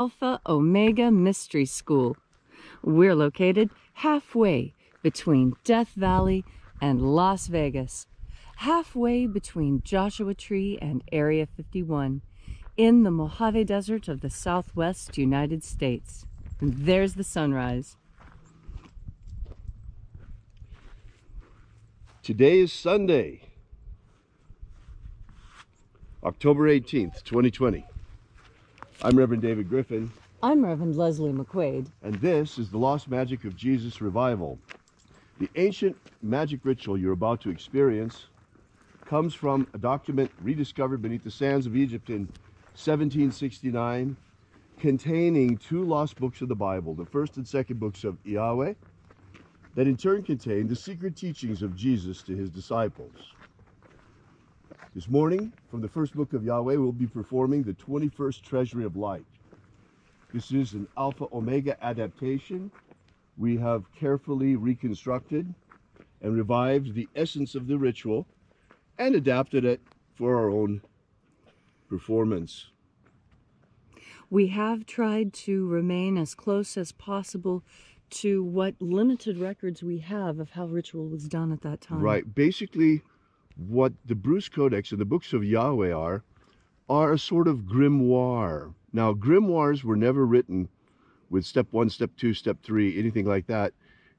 Alpha Omega Mystery School. We're located halfway between Death Valley and Las Vegas, halfway between Joshua Tree and Area 51, in the Mojave Desert of the Southwest United States. And there's the sunrise. Today is Sunday, October 18th, 2020. I'm Reverend David Griffin. I'm Reverend Leslie McQuaid. And this is the Lost Magic of Jesus Revival. The ancient magic ritual you're about to experience comes from a document rediscovered beneath the sands of Egypt in 1769, containing two lost books of the Bible, the first and second books of Yahweh, that in turn contain the secret teachings of Jesus to his disciples. This morning, from the first book of Yahweh, we'll be performing the 21st Treasury of Light. This is an Alpha Omega adaptation. We have carefully reconstructed and revived the essence of the ritual and adapted it for our own performance. We have tried to remain as close as possible to what limited records we have of how ritual was done at that time. Right. Basically, what the Bruce Codex and the books of Yahweh are a sort of grimoire. Now, grimoires were never written with step 1, step 2, step 3, anything like that.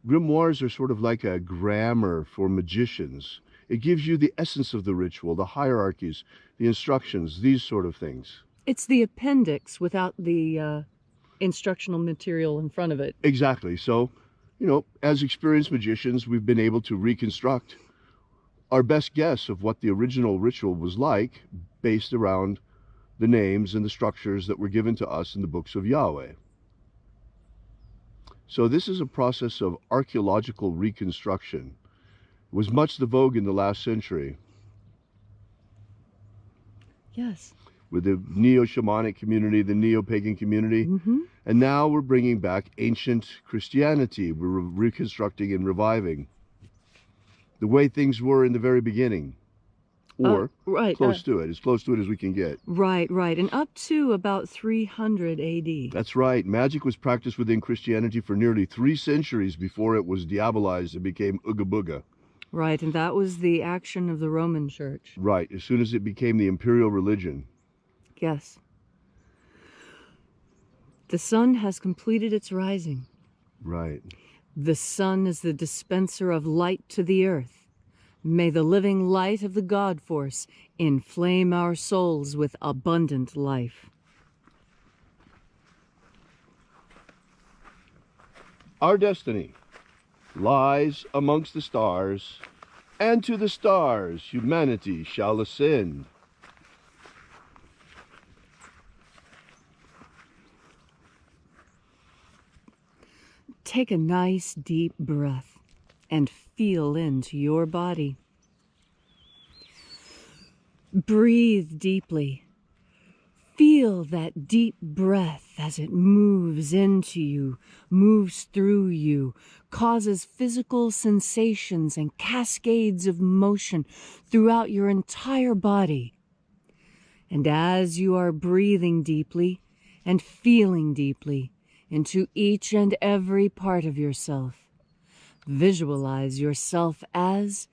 Grimoires are sort of like a grammar for magicians. It gives you the essence of the ritual, the hierarchies, the instructions, these sort of things. It's the appendix without the instructional material in front of it. Exactly. So, you know, as experienced magicians, we've been able to reconstruct our best guess of what the original ritual was like based around the names and the structures that were given to us in the books of Yahweh. So this is a process of archaeological reconstruction. It was much the vogue in the last century. Yes. With the neo-shamanic community, the neo-pagan community. Mm-hmm. And now we're bringing back ancient Christianity. We're reconstructing and reviving the way things were in the very beginning, or close to it, as close to it as we can get. Right, and up to about 300 AD. That's right. Magic was practiced within Christianity for nearly 3 centuries before it was diabolized and became Ooga Booga. Right, and that was the action of the Roman Church. Right, as soon as it became the imperial religion. Yes. The sun has completed its rising. Right. The sun is the dispenser of light to the earth. May the living light of the God Force inflame our souls with abundant life. Our destiny lies amongst the stars, and to the stars humanity shall ascend. Take a nice deep breath and feel into your body. Breathe deeply. Feel that deep breath as it moves into you, moves through you, causes physical sensations and cascades of motion throughout your entire body. And as you are breathing deeply and feeling deeply into each and every part of yourself, visualize yourself as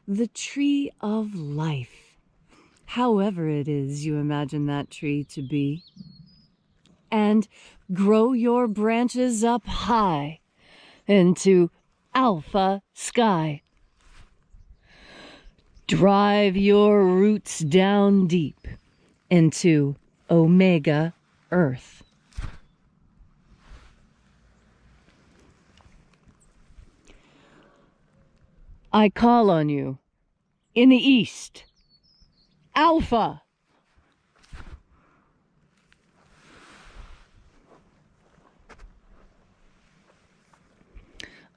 the tree of life, however it is you imagine that tree to be, and grow your branches up high into alpha sky. Drive your roots down deep into omega earth. I call on you in the east, Alpha.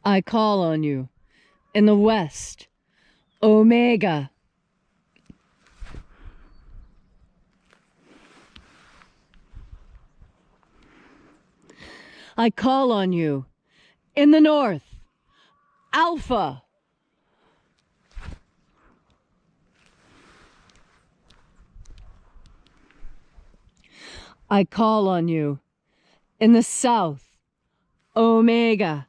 I call on you in the west, Omega. I call on you in the north, Alpha. I call on you In the south, Omega.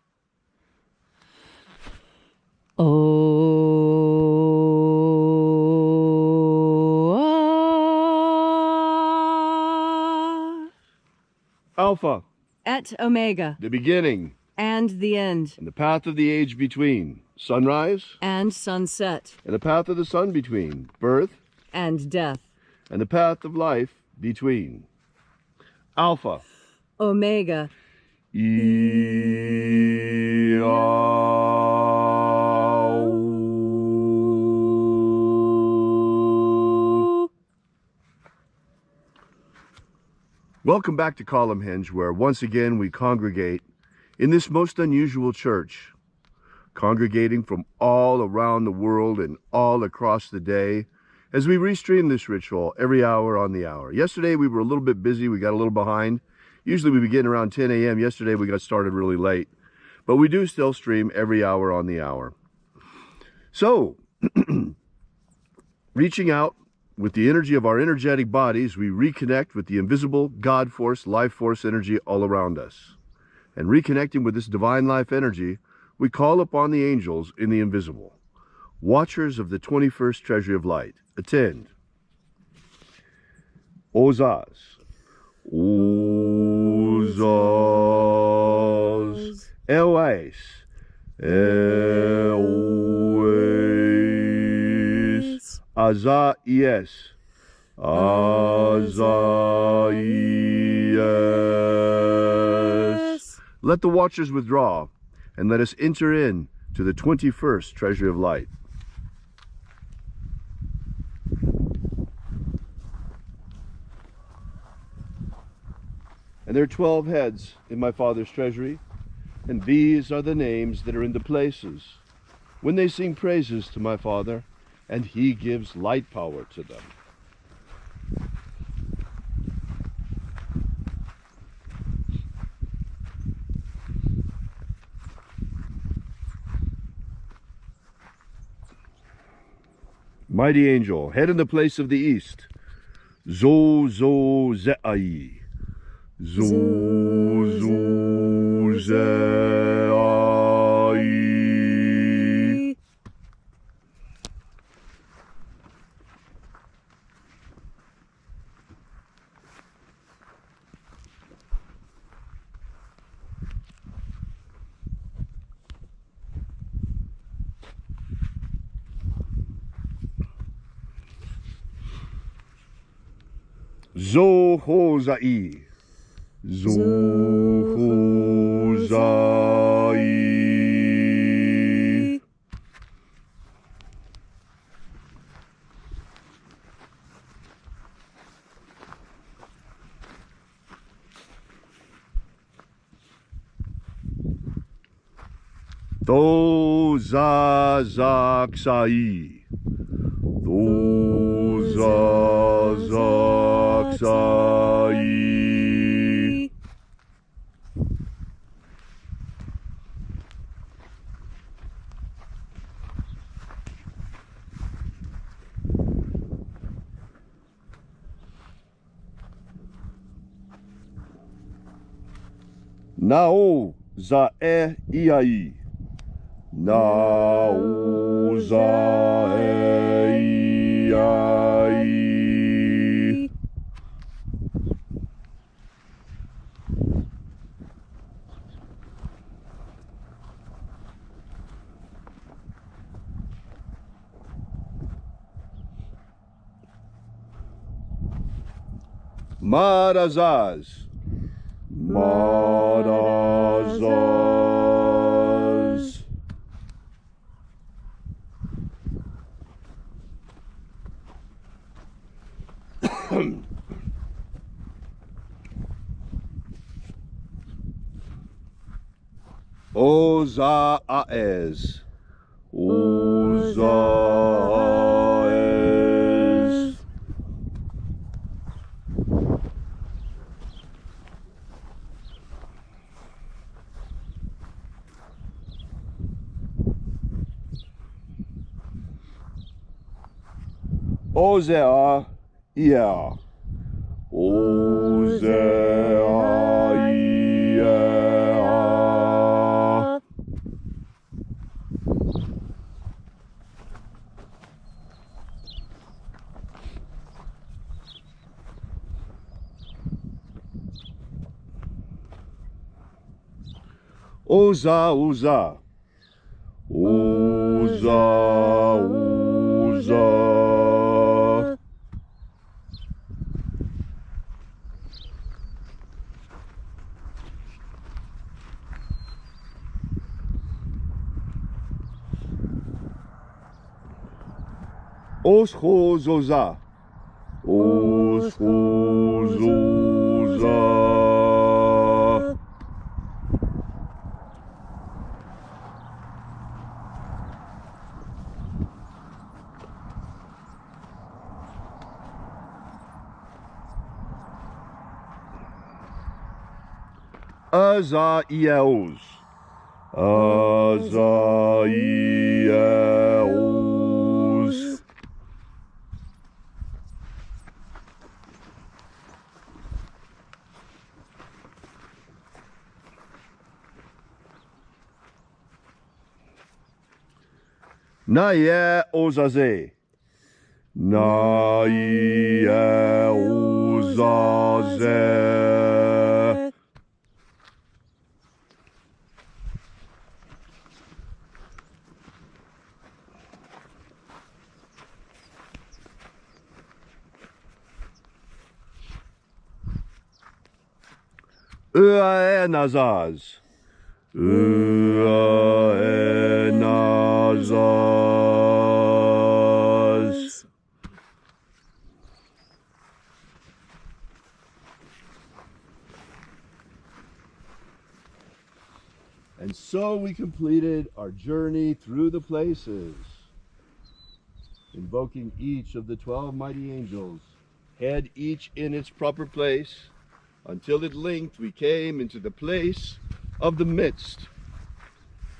Alpha, Et Omega. the beginning, And the end. and the path of the age between. Sunrise, And sunset. and the path of the sun between. Birth, And death. and the path of life between. Alpha, Omega. Welcome back to Columnhenge, where once again we congregate in this most unusual church, congregating from all around the world and all across the day as we restream this ritual every hour on the hour. Yesterday we were a little bit busy, we got a little behind. Usually we begin around 10 a.m. Yesterday we got started really late, but we do still stream every hour on the hour. So, reaching out with the energy of our energetic bodies, we reconnect with the invisible God force, life force energy all around us. And reconnecting with this divine life energy, we call upon the angels in the invisible, watchers of the 21st treasury of light. Attend. Ozaz. Ozaz. Elwais. Elwais. Azaies. Azaies. Let the watchers withdraw, and let us enter in to the 21st treasury of light. And there are 12 heads in my Father's treasury, and these are the names that are in the places when they sing praises to my Father, and He gives light power to them. Mighty angel, head in the place of the east. Zo zo ze'ai. Zo zo ze'ai. Zo ho zai. Zo ho zai. Do za zak sai. Do za zak sai. Nao za e iai. Nao za e iai. Marazaz. Marazaz. Ozaes. Ozaes. Ozea, yeah. Ozea, Oza, Oza. Oza, Oza. Osho, Zoza. Osho, Zoza. Azaios. Azaios. Naye Ozaze. Naye Ozaze. Nazaz. Nazaz. And so we completed our journey through the places, invoking each of the 12 mighty angels, head each in its proper place, until at length we came into the place of the midst,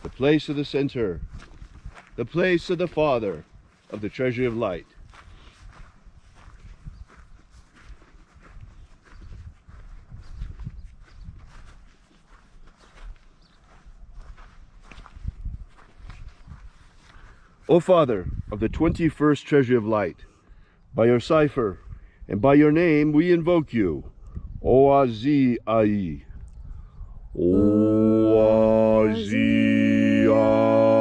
the place of the center, the place of the Father of the treasury of light. O Father of the 21st treasury of light, by your cipher and by your name we invoke you. Oazi Ai. Oazi Ai.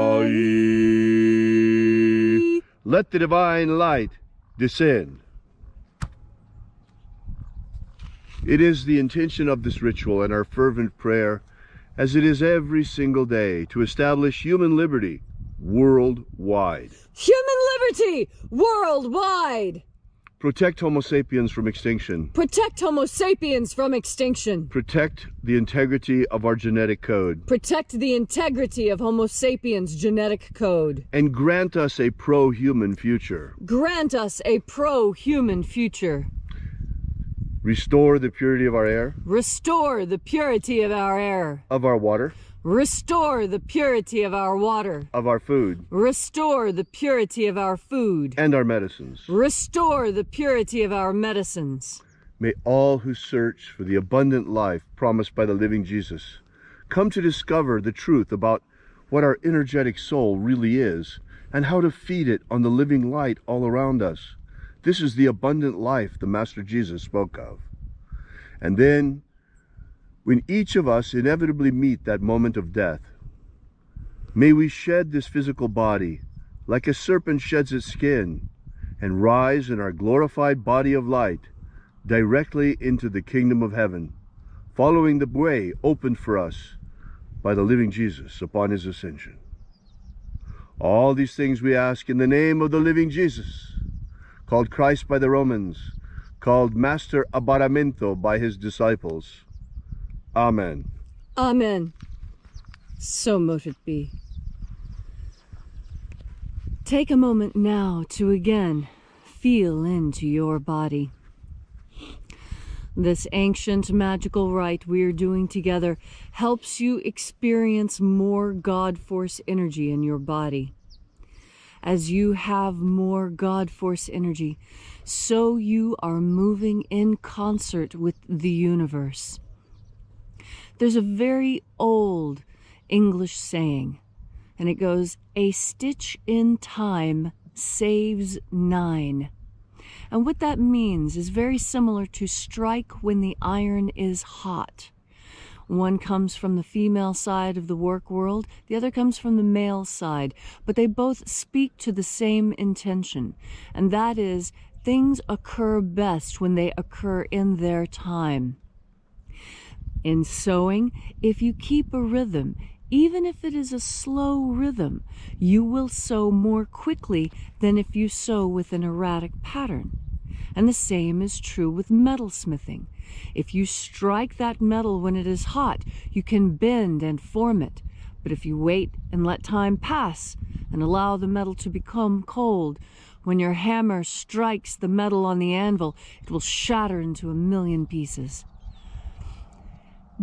Let the divine light descend. It is the intention of this ritual and our fervent prayer, as it is every single day, to establish human liberty worldwide. Human liberty worldwide! Protect Homo sapiens from extinction. Protect Homo sapiens from extinction. Protect the integrity of our genetic code. Protect the integrity of Homo sapiens' genetic code. And grant us a pro-human future. Grant us a pro-human future. Restore the purity of our air. Restore the purity of our air. Of our water. Restore the purity of our water. Of our food. Restore the purity of our food. And our medicines. Restore the purity of our medicines. May all who search for the abundant life promised by the living Jesus come to discover the truth about what our energetic soul really is and how to feed it on the living light all around us. This is the abundant life the Master Jesus spoke of. And then, when each of us inevitably meet that moment of death, may we shed this physical body like a serpent sheds its skin and rise in our glorified body of light directly into the kingdom of heaven, following the way opened for us by the living Jesus upon his ascension. All these things we ask in the name of the living Jesus, called Christ by the Romans, called Master Abaramento by his disciples. Amen. Amen. So mote it be. Take a moment now to again feel into your body. This ancient magical rite we're doing together helps you experience more God Force energy in your body. As you have more God Force energy, so you are moving in concert with the universe. There's a very old English saying, and it goes, "A stitch in time saves 9." And what that means is very similar to strike when the iron is hot, One comes from the female side of the work world, the other comes from the male side, but they both speak to the same intention, and that is, things occur best when they occur in their time. In sewing, if you keep a rhythm, even if it is a slow rhythm, you will sew more quickly than if you sew with an erratic pattern. And the same is true with metalsmithing. If you strike that metal when it is hot, you can bend and form it. But if you wait and let time pass and allow the metal to become cold, when your hammer strikes the metal on the anvil, it will shatter into a million pieces.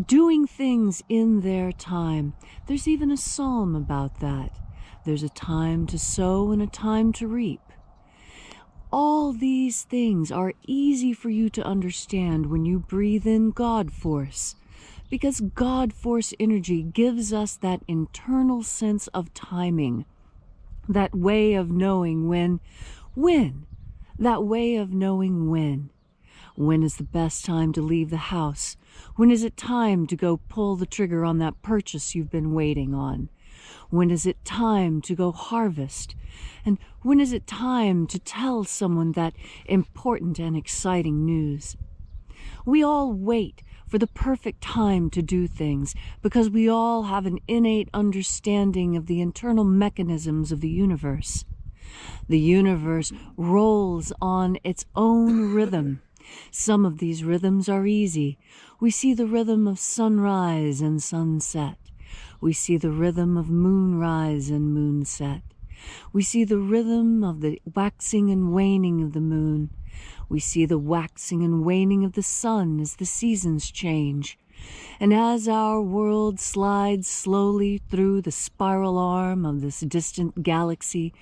Doing things in their time. There's even a psalm about that. There's a time to sow and a time to reap. All these things are easy for you to understand when you breathe in God Force, because God Force energy gives us that internal sense of timing, that way of knowing when, that way of knowing when. When is the best time to leave the house? When is it time to go pull the trigger on that purchase you've been waiting on? When is it time to go harvest? And when is it time to tell someone that important and exciting news? We all wait for the perfect time to do things because we all have an innate understanding of the internal mechanisms of the universe. The universe rolls on its own rhythm. Some of these rhythms are easy. We see the rhythm of sunrise and sunset. We see the rhythm of moonrise and moonset. We see the rhythm of the waxing and waning of the moon. We see the waxing and waning of the sun as the seasons change. And as our world slides slowly through the spiral arm of this distant galaxy,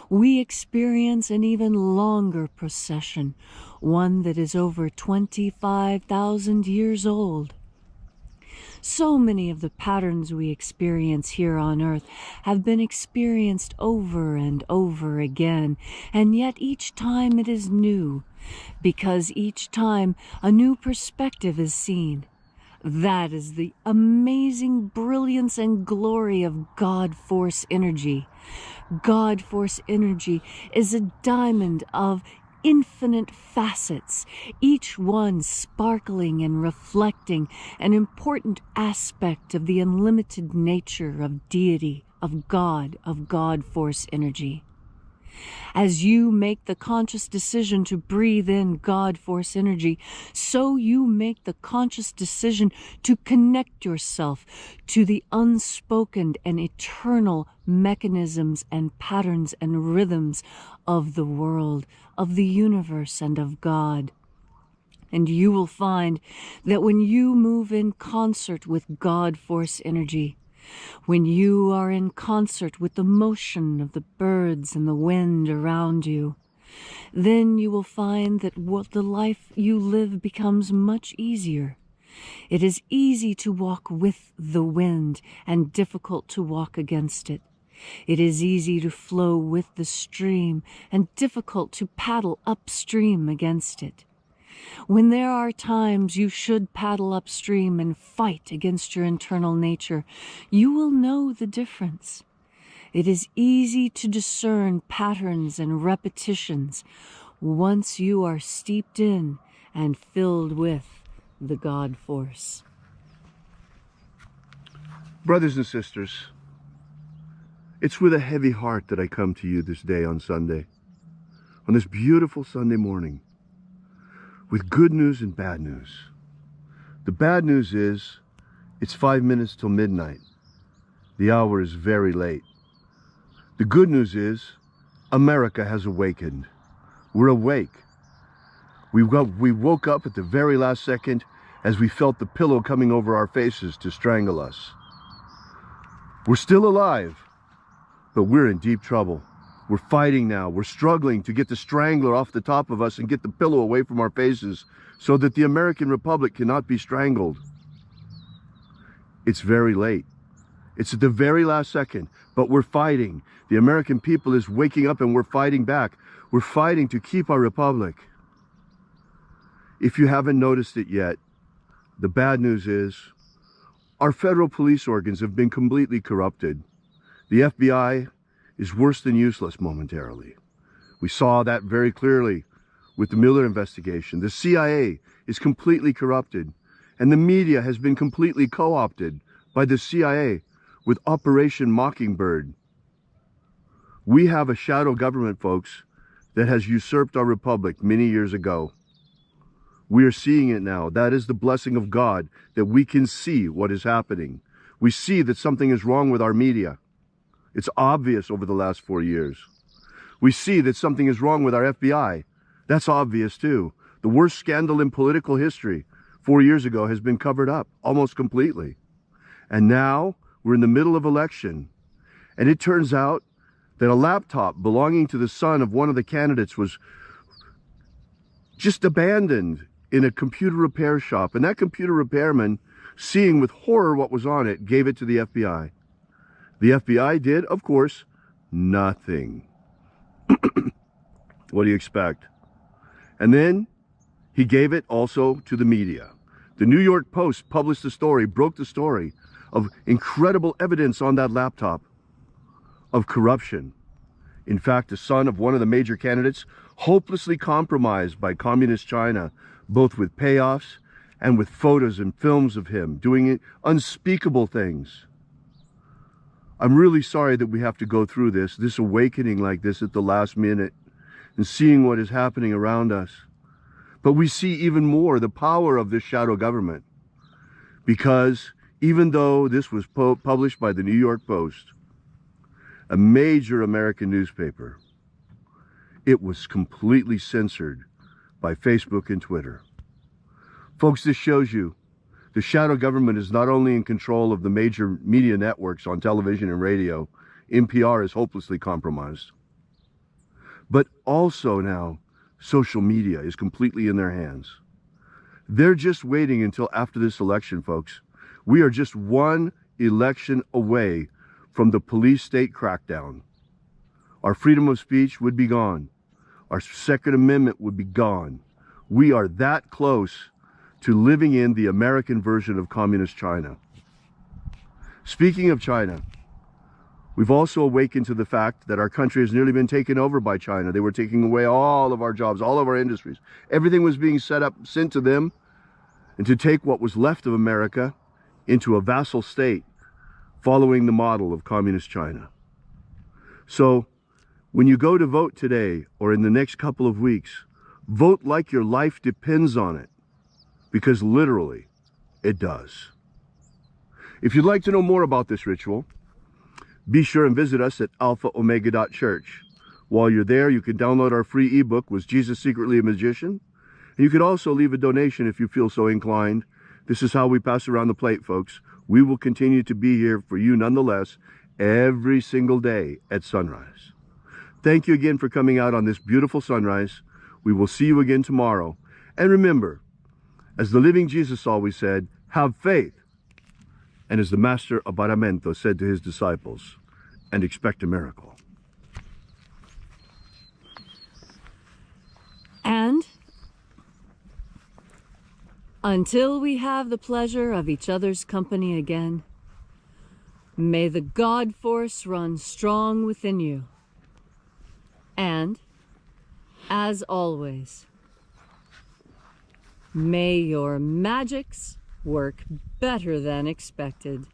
we experience an even longer procession, one that is over 25,000 years old. So many of the patterns we experience here on Earth have been experienced over and over again, and yet each time it is new, because each time a new perspective is seen. That is the amazing brilliance and glory of God Force energy. God Force energy is a diamond of infinite facets, each one sparkling and reflecting an important aspect of the unlimited nature of deity, of God Force energy. As you make the conscious decision to breathe in God Force energy, so you make the conscious decision to connect yourself to the unspoken and eternal mechanisms and patterns and rhythms of the world, of the universe, and of God. And you will find that when you move in concert with God Force energy, when you are in concert with the motion of the birds and the wind around you, then you will find that what the life you live becomes much easier. It is easy to walk with the wind and difficult to walk against it. It is easy to flow with the stream and difficult to paddle upstream against it. When there are times you should paddle upstream and fight against your internal nature, you will know the difference. It is easy to discern patterns and repetitions once you are steeped in and filled with the God Force. Brothers and sisters, it's with a heavy heart that I come to you this day on Sunday, on this beautiful Sunday morning, with good news and bad news. The bad news is it's 5 minutes till midnight. The hour is very late. The good news is America has awakened. We're awake. We woke up at the very last second as we felt the pillow coming over our faces to strangle us. We're still alive, but we're in deep trouble. We're fighting now. We're struggling to get the strangler off the top of us and get the pillow away from our faces so that the American Republic cannot be strangled. It's very late. It's at the very last second, but we're fighting. The American people is waking up and we're fighting back. We're fighting to keep our republic. If you haven't noticed it yet, the bad news is Our federal police organs have been completely corrupted. The FBI is worse than useless momentarily. We saw that very clearly with the Mueller investigation. The CIA is completely corrupted, and the media has been completely co-opted by the CIA with Operation Mockingbird. We have a shadow government, folks, that has usurped our republic many years ago. We are seeing it now. That is the blessing of God, that we can see what is happening. We see that something is wrong with our media. It's obvious over the last 4 years. We see that something is wrong with our FBI. That's obvious too. The worst scandal in political history 4 years ago has been covered up almost completely. And now we're in the middle of election. And it turns out that a laptop belonging to the son of one of the candidates was just abandoned in a computer repair shop. And that computer repairman, seeing with horror what was on it, gave it to the FBI. The FBI did, of course, nothing. What do you expect? And then he gave it also to the media. The New York Post published the story, broke the story of incredible evidence on that laptop of corruption. In fact, the son of one of the major candidates, hopelessly compromised by communist China, both with payoffs and with photos and films of him doing unspeakable things. I'm really sorry that we have to go through this awakening like this at the last minute and seeing what is happening around us. But we see even more the power of this shadow government, because even though this was published by the New York Post, a major American newspaper, it was completely censored by Facebook and Twitter. Folks, this shows you the shadow government is not only in control of the major media networks on television and radio, NPR is hopelessly compromised, but also now social media is completely in their hands. They're just waiting until after this election, folks. We are just one election away from the police state crackdown. Our freedom of speech would be gone. Our Second Amendment would be gone. We are that close to living in the American version of communist China. Speaking of China, we've also awakened to the fact that our country has nearly been taken over by China. They were taking away all of our jobs, all of our industries. Everything was being sent to them, and to take what was left of America into a vassal state, following the model of communist China. So when you go to vote today or in the next couple of weeks, vote like your life depends on it, because literally it does. If you'd like to know more about this ritual, be sure and visit us at alphaomega.church. While you're there, you can download our free ebook, Was Jesus Secretly a Magician? And you can also leave a donation if you feel so inclined. This is how we pass around the plate, folks. We will continue to be here for you nonetheless every single day at sunrise. Thank you again for coming out on this beautiful sunrise. We will see you again tomorrow. And remember, as the living Jesus always said, have faith. And as the master of Baramento said to his disciples, and expect a miracle. And until we have the pleasure of each other's company again, may the God force run strong within you. And, as always, may your magics work better than expected.